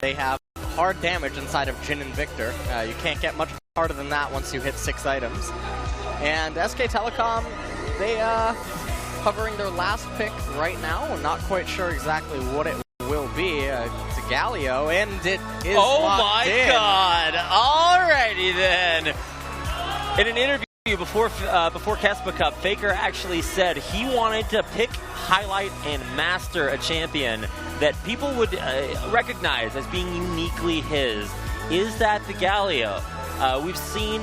they have hard damage inside of Jin and Victor. You can't get much harder than that once you hit 6 items. And SK Telecom, they covering their last pick right now. I'm not quite sure exactly what it will be. It's a Galio, and it is locked in. God! Alrighty then. In an interview before Keспа Faker actually said he wanted to pick, highlight, and master a champion that people would recognize as being uniquely his. Is that the Galio? We've seen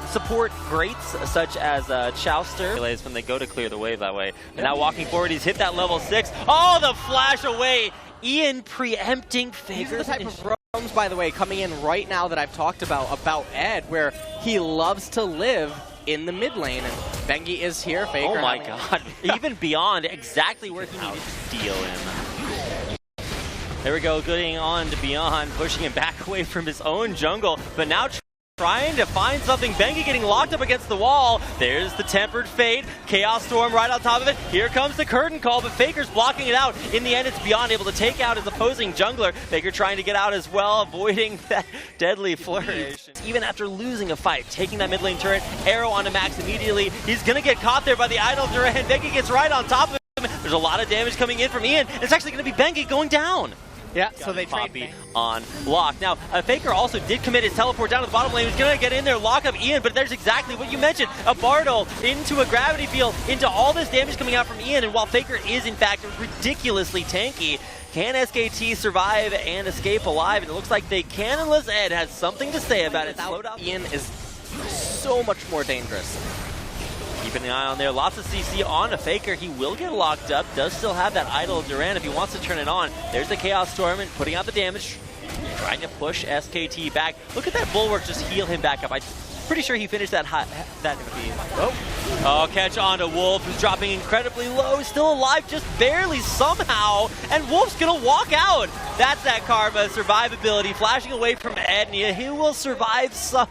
support greats such as Chowster when they go to clear the wave that way. And now walking forward, he's hit that level 6. Oh, the flash away! Ian preempting Faker. These are the type of roams, by the way, coming in right now that I've talked about Ed, where he loves to live in the mid lane, and Bengi is here. Faker. Oh my god! Even beyond exactly where he needed to deal in. There we go, getting on to Beyond, pushing him back away from his own jungle, but now trying to find something. Bengi getting locked up against the wall. There's the Tempered Fate. Chaos Storm right on top of it. Here comes the Curtain Call, but Faker's blocking it out. In the end, it's Beyond able to take out his opposing jungler. Faker trying to get out as well, avoiding that deadly flourish. Even after losing a fight, taking that mid lane turret, arrow onto Max immediately. He's going to get caught there by the Idol Duran. Bengi gets right on top of him. There's a lot of damage coming in from Ian. It's actually going to be Bengi going down. Yeah, so they trade on lock. Now, Faker also did commit his teleport down to the bottom lane. He's going to get in there, lock up Ian, but there's exactly what you mentioned. A Bardo into a gravity field, into all this damage coming out from Ian, and while Faker is, in fact, ridiculously tanky, can SKT survive and escape alive? And it looks like they can, unless Ed has something to say about it. Ian is so much more dangerous. Keeping an eye on there. Lots of CC on a Faker. He will get locked up. Does still have that Idol Duran if he wants to turn it on. There's the Chaos Storm putting out the damage. Trying to push SKT back. Look at that Bulwark just heal him back up. I'm pretty sure he finished that Oh, catch on to Wolf, who's dropping incredibly low. Still alive just barely somehow. And Wolf's going to walk out. That's that Karma survivability. Flashing away from Ednia. He will survive somehow.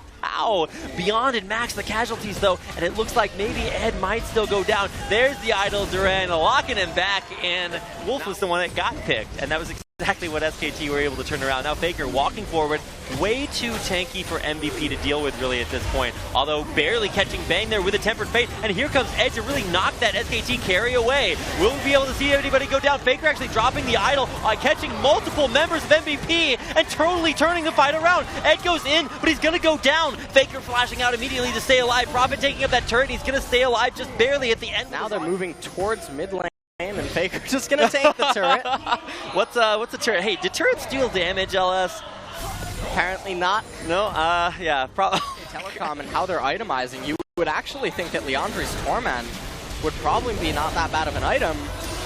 Beyond and Max the casualties though, and it looks like maybe Ed might still go down. There's the Idol Duran locking him back, and Wolf was the one that got picked, and that was exactly what SKT were able to turn around. Now Faker walking forward, way too tanky for MVP to deal with really at this point, although barely catching Bang there with a Tempered Fate, and here comes Ed to really knock that SKT carry away. Will we be able to see anybody go down? Faker actually dropping the Idol, catching multiple members of MVP, and totally turning the fight around. Ed goes in, but he's going to go down. Faker flashing out immediately to stay alive. Prophet taking up that turret, he's going to stay alive just barely at the end. Now they're moving towards mid lane, and Faker just going to take the turret. What's the turret? Hey, did turrets deal damage, LS? Apparently not. No, yeah, probably. Telecom and how they're itemizing, you would actually think that Leandri's Torment would probably be not that bad of an item.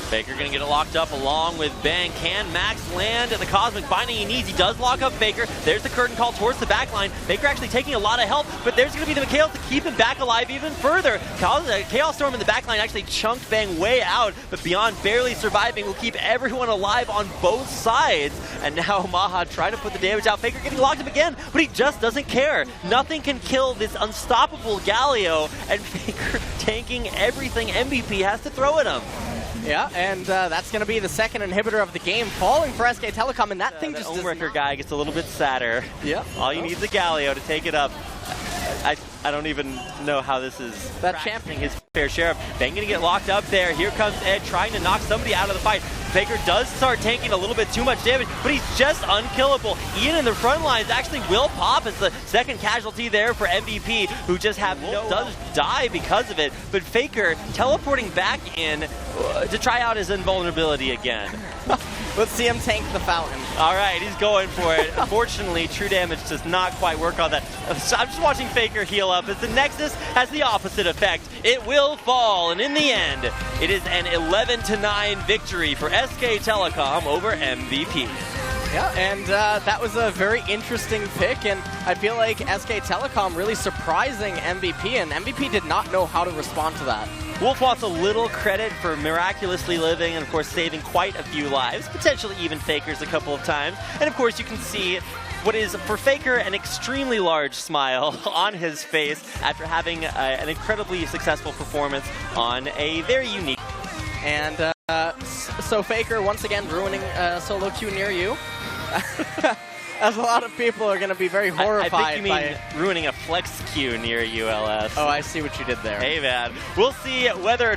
Faker gonna get it locked up along with Bang. Can Max land at the Cosmic Binding he needs? He does lock up Faker. There's the Curtain Call towards the backline. Faker actually taking a lot of help, but there's gonna be the Mikhail to keep him back alive even further. Chaos Storm in the backline actually chunked Bang way out, but Beyond barely surviving will keep everyone alive on both sides. And now Maha trying to put the damage out. Faker getting locked up again, but he just doesn't care. Nothing can kill this unstoppable Galio, and Faker tanking everything MVP has to throw at him. Yeah, and that's going to be the second inhibitor of the game, falling for SK Telecom, and that thing just Ownbreaker guy gets a little bit sadder. Yeah. All you need is a Galio to take it up. I don't even know how this is championing his fair share of. Bang gonna get locked up there. Here comes Ed trying to knock somebody out of the fight. Faker does start taking a little bit too much damage, but he's just unkillable. Ian in the front lines actually will pop as the second casualty there for MVP, who just does die because of it. But Faker teleporting back in to try out his invulnerability again. Let's see him tank the fountain. All right, he's going for it. Unfortunately, true damage does not quite work on that. I'm just watching Faker heal up as the Nexus has the opposite effect. It will fall, and in the end, it is an 11-9 victory for SK Telecom over MVP. Yeah, and that was a very interesting pick, and I feel like SK Telecom really surprising MVP, and MVP did not know how to respond to that. Wolf wants a little credit for miraculously living and, of course, saving quite a few lives, potentially even Faker's a couple of times. And, of course, you can see what is, for Faker, an extremely large smile on his face after having an incredibly successful performance on a very unique. And so Faker, once again, ruining solo queue near you. As a lot of people are going to be very horrified I think you mean ruining a flex queue near ULS. Oh, I see what you did there. Hey, man. We'll see whether